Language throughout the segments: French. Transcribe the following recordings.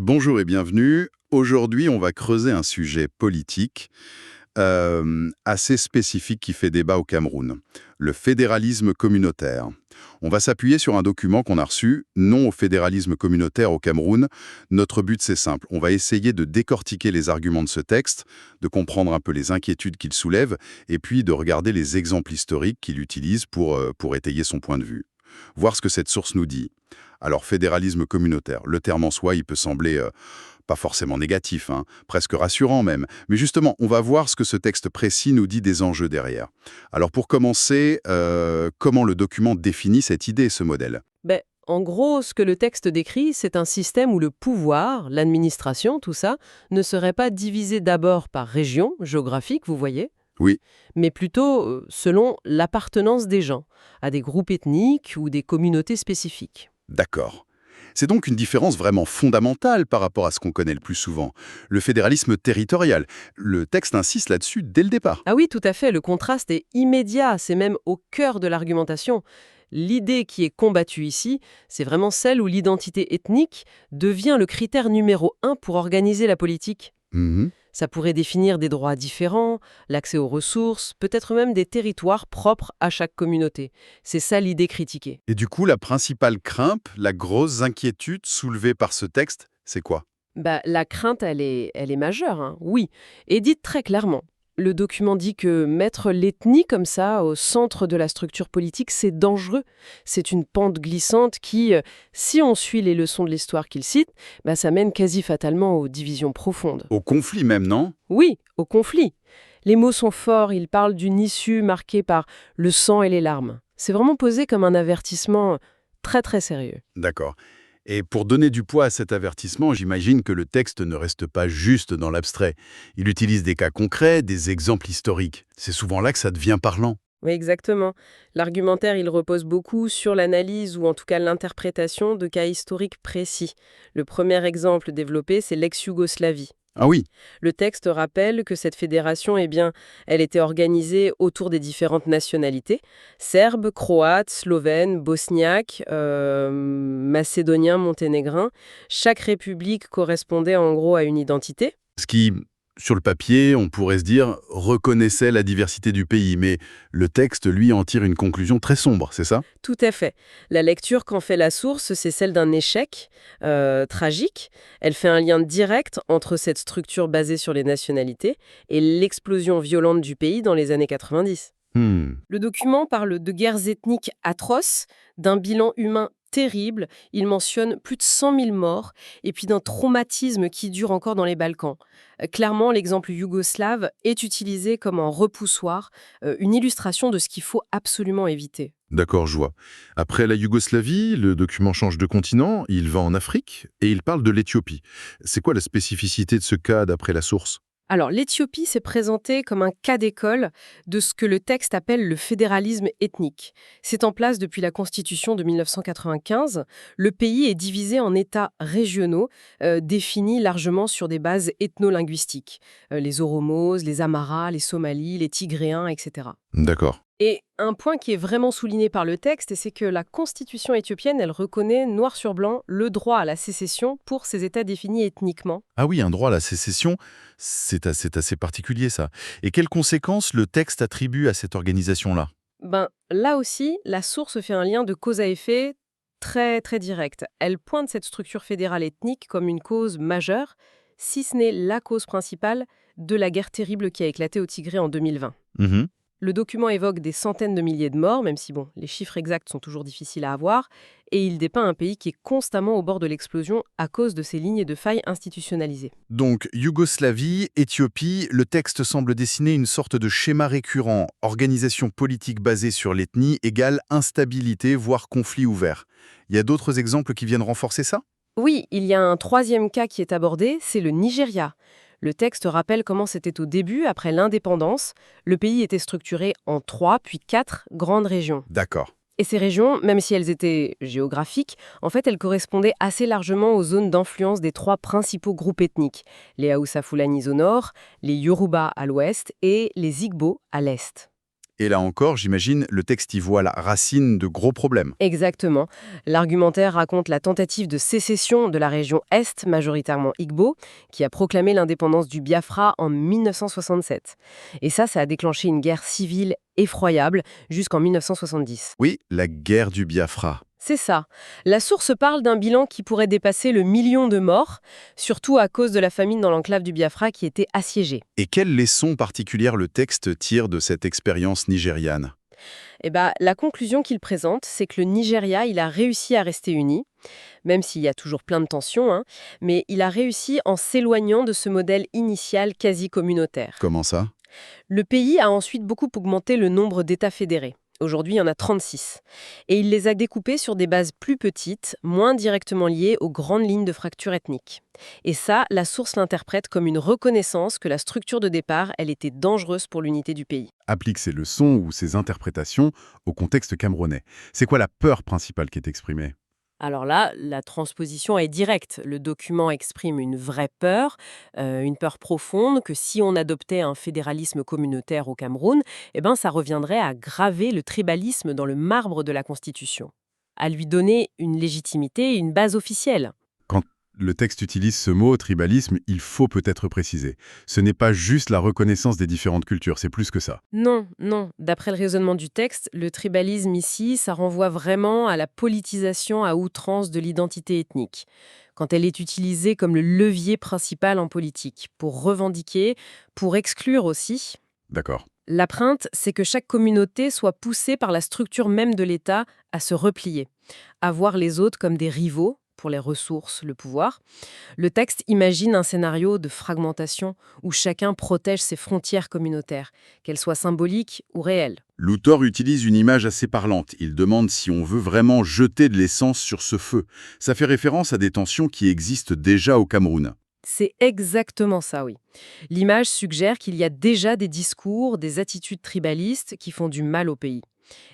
Bonjour et bienvenue. Aujourd'hui, on va creuser un sujet politique assez spécifique qui fait débat au Cameroun, le fédéralisme communautaire. On va s'appuyer sur un document qu'on a reçu, Non au fédéralisme communautaire au Cameroun. Notre but, c'est simple. On va essayer de décortiquer les arguments de ce texte, de comprendre un peu les inquiétudes qu'il soulève, et puis de regarder les exemples historiques qu'il utilise pour étayer son point de vue. Voir ce que cette source nous dit. Alors, fédéralisme communautaire, le terme en soi, il peut sembler pas forcément négatif, hein, presque rassurant même. Mais justement, on va voir ce que ce texte précis nous dit des enjeux derrière. Alors pour commencer, comment le document définit cette idée, ce modèle? En gros, ce que le texte décrit, c'est un système où le pouvoir, l'administration, tout ça, ne serait pas divisé d'abord par région géographique, vous voyez, Oui, mais plutôt selon l'appartenance des gens, à des groupes ethniques ou des communautés spécifiques. d'accord. C'est donc une différence vraiment fondamentale par rapport à ce qu'on connaît le plus souvent, le fédéralisme territorial. Le texte insiste là-dessus dès le départ. Ah oui, tout à fait, le contraste est immédiat, c'est même au cœur de l'argumentation. L'idée qui est combattue ici, c'est vraiment celle où l'identité ethnique devient le critère numéro un pour organiser la politique. Mhm. Ça pourrait définir des droits différents, l'accès aux ressources, peut-être même des territoires propres à chaque communauté. C'est ça l'idée critiquée. Et du coup, la principale crainte, la grosse inquiétude soulevée par ce texte, c'est quoi? La crainte, elle est majeure, hein, oui, et dite très clairement. Le document dit que mettre l'ethnie comme ça au centre de la structure politique, c'est dangereux. C'est une pente glissante qui, si on suit les leçons de l'histoire qu'il cite, ça mène quasi fatalement aux divisions profondes. Au conflit même, non? Oui, au conflit. Les mots sont forts, ils parlent d'une issue marquée par le sang et les larmes. C'est vraiment posé comme un avertissement très très sérieux. D'accord. Et pour donner du poids à cet avertissement, j'imagine que le texte ne reste pas juste dans l'abstrait. Il utilise des cas concrets, des exemples historiques. C'est souvent là que ça devient parlant. Oui, exactement. L'argumentaire, il repose beaucoup sur l'analyse ou en tout cas l'interprétation de cas historiques précis. Le premier exemple développé, c'est l'ex-Yougoslavie. Ah oui, Le texte rappelle que cette fédération, elle était organisée autour des différentes nationalités, serbes, croates, slovènes, bosniaques, macédoniens, monténégrins. Chaque république correspondait en gros à une identité. ce qui, sur le papier, on pourrait se dire, reconnaissait la diversité du pays, mais le texte, lui, en tire une conclusion très sombre, c'est ça? Tout à fait. La lecture qu'en fait la source, c'est celle d'un échec tragique. Elle fait un lien direct entre cette structure basée sur les nationalités et l'explosion violente du pays dans les années 90. Hmm. Le document parle de guerres ethniques atroces, d'un bilan humain terrible, il mentionne plus de 100 000 morts, et puis d'un traumatisme qui dure encore dans les Balkans. Clairement, l'exemple yougoslave est utilisé comme un repoussoir, une illustration de ce qu'il faut absolument éviter. D'accord, je vois. Après la Yougoslavie, le document change de continent, il va en Afrique et il parle de l'Éthiopie. C'est quoi la spécificité de ce cas d'après la source? Alors, l'Éthiopie s'est présentée comme un cas d'école de ce que le texte appelle le fédéralisme ethnique. C'est en place depuis la Constitution de 1995. Le pays est divisé en États régionaux, définis largement sur des bases ethno-linguistiques. Les Oromos, les Amaras, les Somalis, les Tigréens, etc. D'accord. Et un point qui est vraiment souligné par le texte, c'est que la constitution éthiopienne, elle reconnaît noir sur blanc le droit à la sécession pour ces États définis ethniquement. Ah oui, un droit à la sécession, c'est assez particulier ça. Et quelles conséquences le texte attribue à cette organisation-là? Là aussi, la source fait un lien de cause à effet très très direct. Elle pointe cette structure fédérale ethnique comme une cause majeure, si ce n'est la cause principale de la guerre terrible qui a éclaté au Tigré en 2020. Mhm. Le document évoque des centaines de milliers de morts, même si les chiffres exacts sont toujours difficiles à avoir, et il dépeint un pays qui est constamment au bord de l'explosion à cause de ces lignes de failles institutionnalisées. Donc, Yougoslavie, Éthiopie, le texte semble dessiner une sorte de schéma récurrent. Organisation politique basée sur l'ethnie égale instabilité, voire conflit ouvert. Il y a d'autres exemples qui viennent renforcer ça? Oui, il y a un troisième cas qui est abordé, c'est le Nigeria. Le texte rappelle comment c'était au début, après l'indépendance. Le pays était structuré en 3 puis 4 grandes régions. D'accord. Et ces régions, même si elles étaient géographiques, en fait, elles correspondaient assez largement aux zones d'influence des 3 principaux groupes ethniques. Les Hausa Fulanis au nord, les Yoruba à l'ouest et les Igbo à l'est. Et là encore, j'imagine, le texte y voit la racine de gros problèmes. Exactement. L'argumentaire raconte la tentative de sécession de la région Est, majoritairement Igbo, qui a proclamé l'indépendance du Biafra en 1967. Et ça a déclenché une guerre civile effroyable jusqu'en 1970. Oui, la guerre du Biafra. C'est ça. La source parle d'un bilan qui pourrait dépasser le million de morts, surtout à cause de la famine dans l'enclave du Biafra qui était assiégée. Et quelles leçons particulières le texte tire de cette expérience nigériane? La conclusion qu'il présente, c'est que le Nigeria, il a réussi à rester uni, même s'il y a toujours plein de tensions, hein, mais il a réussi en s'éloignant de ce modèle initial quasi communautaire. Comment ça? Le pays a ensuite beaucoup augmenté le nombre d'États fédérés. Aujourd'hui, il y en a 36. Et il les a découpés sur des bases plus petites, moins directement liées aux grandes lignes de fracture ethnique. Et ça, la source l'interprète comme une reconnaissance que la structure de départ, elle était dangereuse pour l'unité du pays. Applique ces leçons ou ces interprétations au contexte camerounais. C'est quoi la peur principale qui est exprimée? Alors là, la transposition est directe. Le document exprime une vraie peur, une peur profonde que si on adoptait un fédéralisme communautaire au Cameroun, ça reviendrait à graver le tribalisme dans le marbre de la Constitution, à lui donner une légitimité et une base officielle. Quand le texte utilise ce mot tribalisme, il faut peut-être préciser. Ce n'est pas juste la reconnaissance des différentes cultures, c'est plus que ça. Non, non. D'après le raisonnement du texte, le tribalisme ici, ça renvoie vraiment à la politisation à outrance de l'identité ethnique, quand elle est utilisée comme le levier principal en politique, pour revendiquer, pour exclure aussi. D'accord. La crainte, c'est que chaque communauté soit poussée par la structure même de l'État à se replier, à voir les autres comme des rivaux pour les ressources, le pouvoir. Le texte imagine un scénario de fragmentation où chacun protège ses frontières communautaires, qu'elles soient symboliques ou réelles. L'auteur utilise une image assez parlante. Il demande si on veut vraiment jeter de l'essence sur ce feu. Ça fait référence à des tensions qui existent déjà au Cameroun. C'est exactement ça, oui. L'image suggère qu'il y a déjà des discours, des attitudes tribalistes qui font du mal au pays.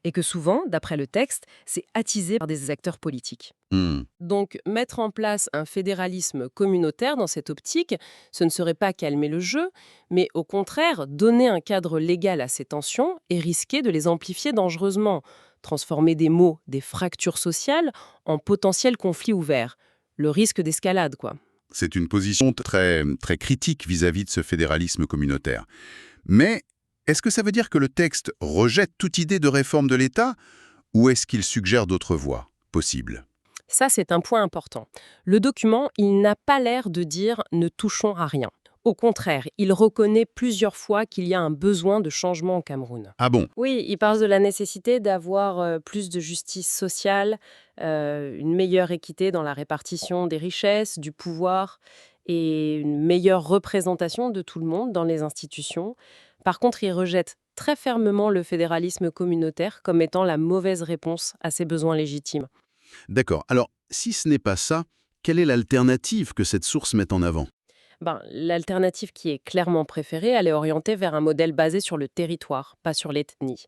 Et que souvent, d'après le texte, c'est attisé par des acteurs politiques. Hmm. Donc, mettre en place un fédéralisme communautaire dans cette optique, ce ne serait pas calmer le jeu, mais au contraire, donner un cadre légal à ces tensions et risquer de les amplifier dangereusement, transformer des maux, des fractures sociales, en potentiels conflits ouverts. Le risque d'escalade, quoi. C'est une position très, très critique vis-à-vis de ce fédéralisme communautaire. Mais est-ce que ça veut dire que le texte rejette toute idée de réforme de l'État ou est-ce qu'il suggère d'autres voies possibles? Ça, c'est un point important. Le document, il n'a pas l'air de dire « ne touchons à rien ». Au contraire, il reconnaît plusieurs fois qu'il y a un besoin de changement au Cameroun. Ah bon? Oui, il parle de la nécessité d'avoir plus de justice sociale, une meilleure équité dans la répartition des richesses, du pouvoir et une meilleure représentation de tout le monde dans les institutions. Par contre, il rejette très fermement le fédéralisme communautaire comme étant la mauvaise réponse à ces besoins légitimes. D'accord. Alors, si ce n'est pas ça, quelle est l'alternative que cette source met en avant? L'alternative qui est clairement préférée, elle est orientée vers un modèle basé sur le territoire, pas sur l'ethnie.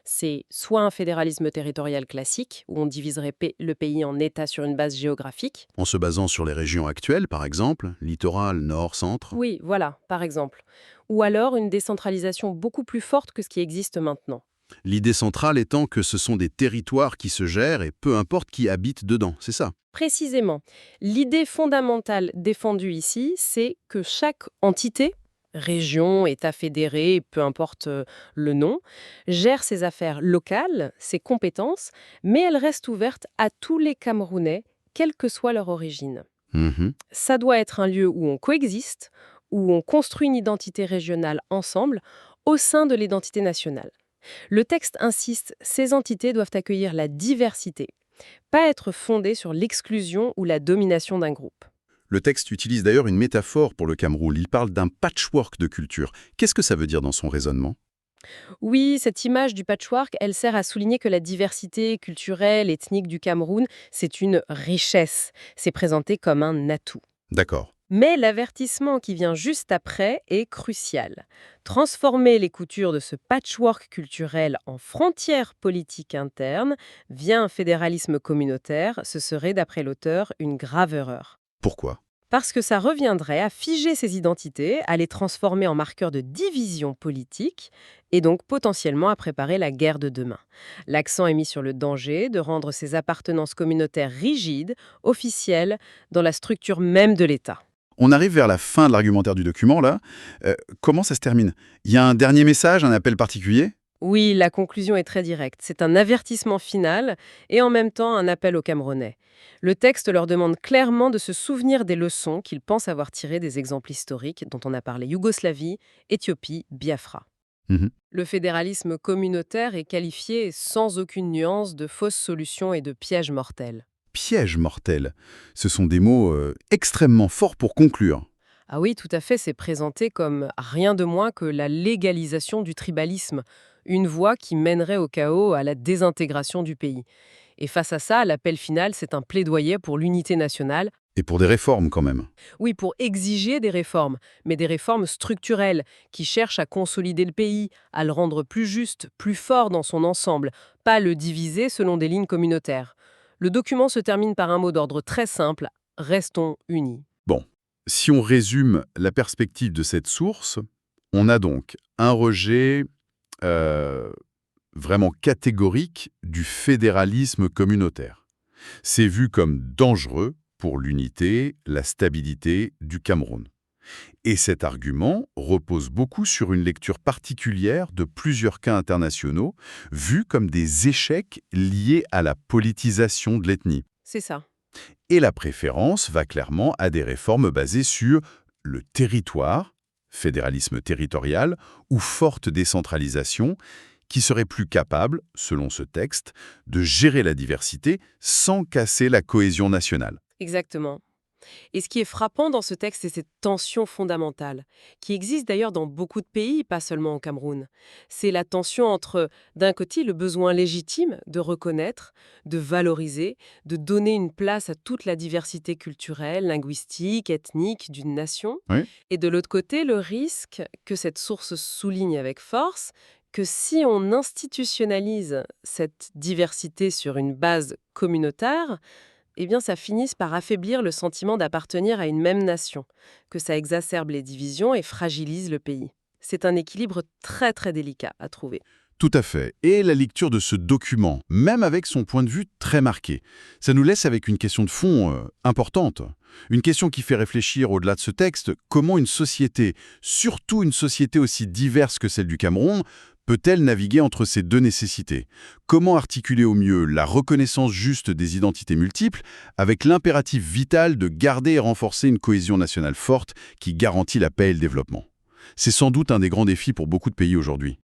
C'est soit un fédéralisme territorial classique, où on diviserait le pays en États sur une base géographique. En se basant sur les régions actuelles, par exemple, littoral, nord, centre? Oui, voilà, par exemple. Ou alors une décentralisation beaucoup plus forte que ce qui existe maintenant. L'idée centrale étant que ce sont des territoires qui se gèrent et peu importe qui habite dedans, c'est ça? Précisément, l'idée fondamentale défendue ici, c'est que chaque entité, région, État fédéré, peu importe le nom, gère ses affaires locales, ses compétences, mais elle reste ouverte à tous les Camerounais, quelle que soit leur origine. Mhm. Ça doit être un lieu où on coexiste, où on construit une identité régionale ensemble, au sein de l'identité nationale. Le texte insiste, ces entités doivent accueillir la diversité, pas être fondées sur l'exclusion ou la domination d'un groupe. Le texte utilise d'ailleurs une métaphore pour le Cameroun. Il parle d'un patchwork de culture. Qu'est-ce que ça veut dire dans son raisonnement? Oui, cette image du patchwork, elle sert à souligner que la diversité culturelle, ethnique du Cameroun, c'est une richesse. C'est présenté comme un atout. D'accord. Mais l'avertissement qui vient juste après est crucial. Transformer les coutures de ce patchwork culturel en frontières politiques internes via un fédéralisme communautaire, ce serait, d'après l'auteur, une grave erreur. Pourquoi? Parce que ça reviendrait à figer ces identités, à les transformer en marqueurs de division politique et donc potentiellement à préparer la guerre de demain. L'accent est mis sur le danger de rendre ces appartenances communautaires rigides, officielles, dans la structure même de l'État. On arrive vers la fin de l'argumentaire du document, là. Comment ça se termine? Il y a un dernier message, un appel particulier? Oui, la conclusion est très directe. C'est un avertissement final et en même temps un appel aux Camerounais. Le texte leur demande clairement de se souvenir des leçons qu'ils pensent avoir tirées des exemples historiques dont on a parlé: Yougoslavie, Éthiopie, Biafra. Mhm. Le fédéralisme communautaire est qualifié sans aucune nuance de fausse solution et de piège mortel. Piège mortel. Ce sont des mots extrêmement forts pour conclure. Ah oui, tout à fait, c'est présenté comme rien de moins que la légalisation du tribalisme, une voie qui mènerait au chaos, à la désintégration du pays. Et face à ça, l'appel final, c'est un plaidoyer pour l'unité nationale. Et pour des réformes, quand même. Oui, pour exiger des réformes, mais des réformes structurelles, qui cherchent à consolider le pays, à le rendre plus juste, plus fort dans son ensemble, pas le diviser selon des lignes communautaires. Le document se termine par un mot d'ordre très simple: restons unis. Bon, si on résume la perspective de cette source, on a donc un rejet euh, vraiment catégorique du fédéralisme communautaire. C'est vu comme dangereux pour l'unité, la stabilité du Cameroun. Et cet argument repose beaucoup sur une lecture particulière de plusieurs cas internationaux, vus comme des échecs liés à la politisation de l'ethnie. C'est ça. Et la préférence va clairement à des réformes basées sur le territoire, fédéralisme territorial, ou forte décentralisation, qui seraient plus capables, selon ce texte, de gérer la diversité sans casser la cohésion nationale. Exactement. Et ce qui est frappant dans ce texte, c'est cette tension fondamentale, qui existe d'ailleurs dans beaucoup de pays, pas seulement au Cameroun. C'est la tension entre, d'un côté, le besoin légitime de reconnaître, de valoriser, de donner une place à toute la diversité culturelle, linguistique, ethnique d'une nation, Oui. et de l'autre côté, le risque que cette source souligne avec force, que si on institutionnalise cette diversité sur une base communautaire, eh bien, ça finisse par affaiblir le sentiment d'appartenir à une même nation, que ça exacerbe les divisions et fragilise le pays. C'est un équilibre très très délicat à trouver. Tout à fait. Et la lecture de ce document, même avec son point de vue très marqué, ça nous laisse avec une question de fond importante. Une question qui fait réfléchir au-delà de ce texte, comment une société, surtout une société aussi diverse que celle du Cameroun, peut-elle naviguer entre ces deux nécessités? Comment articuler au mieux la reconnaissance juste des identités multiples avec l'impératif vital de garder et renforcer une cohésion nationale forte qui garantit la paix et le développement? C'est sans doute un des grands défis pour beaucoup de pays aujourd'hui.